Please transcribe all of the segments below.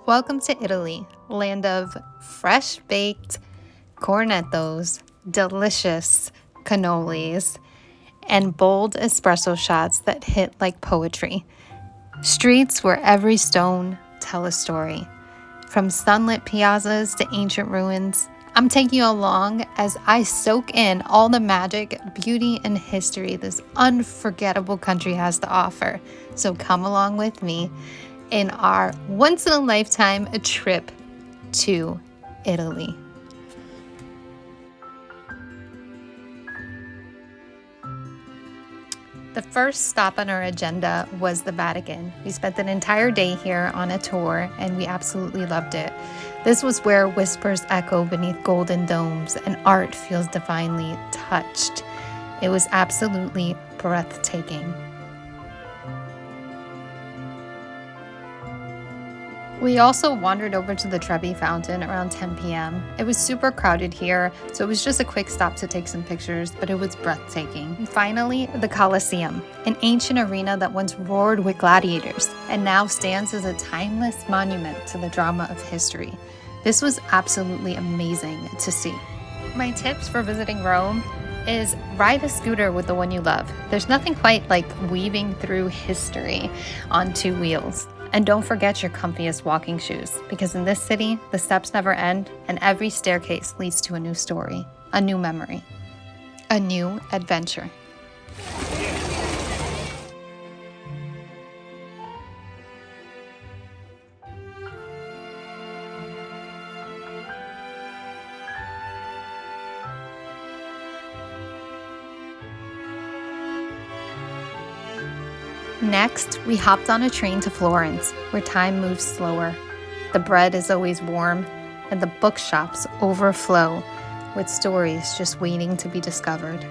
Welcome to Italy, land of fresh-baked cornettos, delicious cannolis, and bold espresso shots that hit like poetry. Streets where every stone tell a story. From sunlit piazzas to ancient ruins, I'm taking you along as I soak in all the magic, beauty, and history this unforgettable country has to offer. So come along with me in our once-in-a-lifetime trip to Italy. The first stop on our agenda was the Vatican. We spent an entire day here on a tour and we absolutely loved it. This was where whispers echo beneath golden domes and art feels divinely touched. It was absolutely breathtaking. We also wandered over to the Trevi Fountain around 10 p.m. It was super crowded here, so it was just a quick stop to take some pictures, but it was breathtaking. And finally, the Colosseum, an ancient arena that once roared with gladiators and now stands as a timeless monument to the drama of history. This was absolutely amazing to see. My tips for visiting Rome is ride a scooter with the one you love. There's nothing quite like weaving through history on two wheels. And don't forget your comfiest walking shoes, because in this city, the steps never end, and every staircase leads to a new story, a new memory, a new adventure. Next, we hopped on a train to Florence, where time moves slower. The bread is always warm, and the bookshops overflow with stories just waiting to be discovered.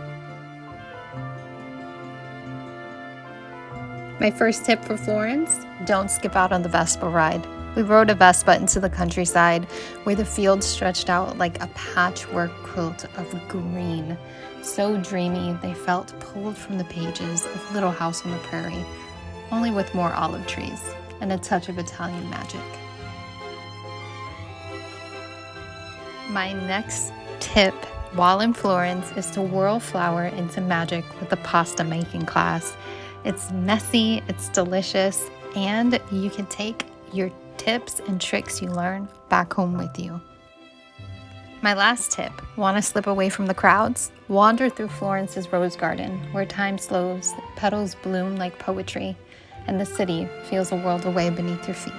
My first tip for Florence: don't skip out on the Vespa ride. We rode a Vespa into the countryside, where the fields stretched out like a patchwork quilt of green. So dreamy, they felt pulled from the pages of Little House on the Prairie, only with more olive trees and a touch of Italian magic. My next tip while in Florence is to whirl flour into magic with a pasta making class. It's messy, it's delicious, and you can take your tips and tricks you learn back home with you. My last tip: want to slip away from the crowds? Wander through Florence's rose garden, where time slows, petals bloom like poetry, and the city feels a world away beneath your feet.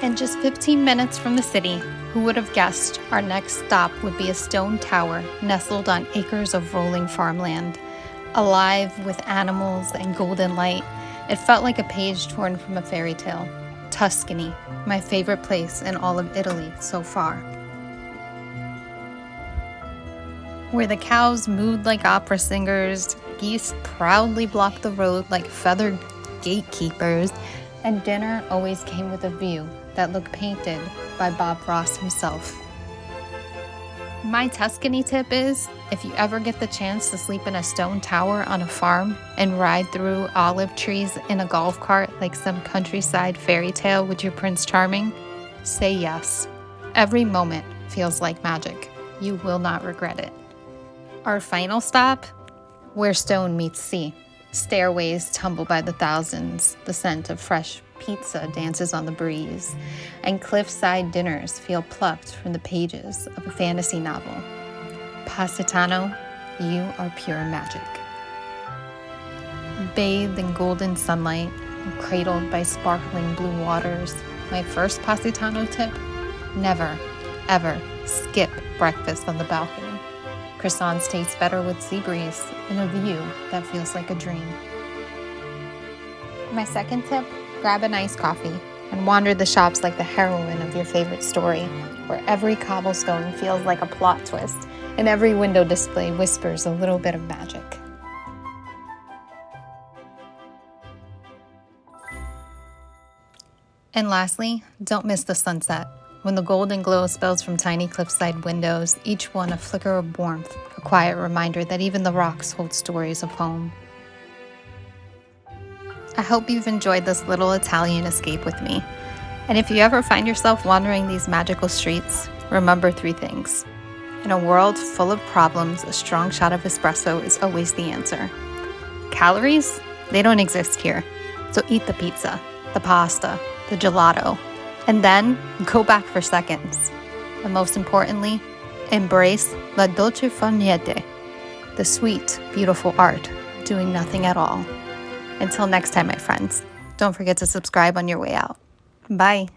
And just 15 minutes from the city, who would have guessed our next stop would be a stone tower nestled on acres of rolling farmland, alive with animals and golden light. It felt like a page torn from a fairy tale. Tuscany, my favorite place in all of Italy so far. Where the cows mooed like opera singers, geese proudly blocked the road like feathered gatekeepers, and dinner always came with a view that looked painted by Bob Ross himself. My Tuscany tip is, if you ever get the chance to sleep in a stone tower on a farm and ride through olive trees in a golf cart like some countryside fairy tale with your Prince Charming, say yes. Every moment feels like magic. You will not regret it. Our final stop, where stone meets sea. Stairways tumble by the thousands, the scent of fresh pizza dances on the breeze, and cliffside dinners feel plucked from the pages of a fantasy novel. Positano, you are pure magic. Bathed in golden sunlight and cradled by sparkling blue waters, my first Positano tip: never, ever skip breakfast on the balcony. Croissants taste better with sea breeze and a view that feels like a dream. My second tip: grab an iced coffee and wander the shops like the heroine of your favorite story, where every cobblestone feels like a plot twist and every window display whispers a little bit of magic. And lastly, don't miss the sunset. When the golden glow spills from tiny cliffside windows, each one a flicker of warmth, a quiet reminder that even the rocks hold stories of home. I hope you've enjoyed this little Italian escape with me. And if you ever find yourself wandering these magical streets, remember 3 things. In a world full of problems, a strong shot of espresso is always the answer. Calories? They don't exist here. So eat the pizza, the pasta, the gelato, and then go back for seconds. And most importantly, embrace la dolce far niente, the sweet, beautiful art of doing nothing at all. Until next time, my friends, don't forget to subscribe on your way out. Bye.